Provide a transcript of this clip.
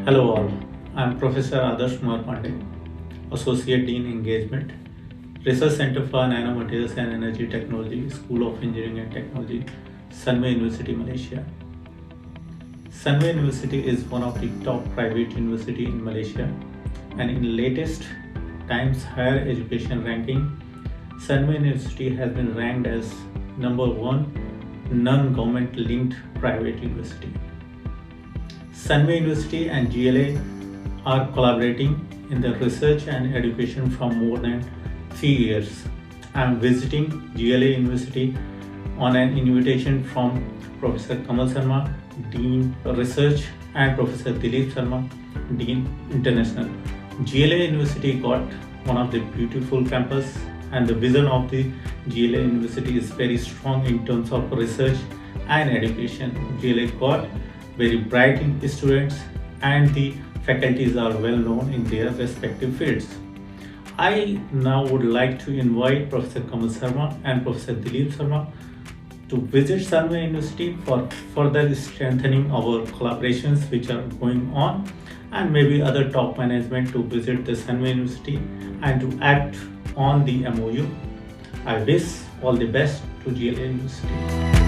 Hello all, I am Professor Adarsh Kumar Pandey, Associate Dean Engagement, Research Center for Nanomaterials and Energy Technology, School of Engineering and Technology, Sunway University, Malaysia. Sunway University is one of the top private university in Malaysia, and in latest Times Higher Education ranking, Sunway University has been ranked as number 1 non-government linked private university. Sunway University and GLA are collaborating in the research and education from more than 3 years. I am visiting GLA University on an invitation from Professor Kamal Sharma, Dean Research, and Professor Dilip Sharma, Dean International. GLA University got one of the beautiful campus, and the vision of the GLA University is very strong in terms of research and education. GLA got very bright students, and the faculties are well known in their respective fields. I now would like to invite Professor Kamal Sharma and Professor Dilip Sharma to visit Sunway University for further strengthening our collaborations which are going on, and maybe other top management to visit the Sunway University and to act on the MOU. I wish all the best to GLA University.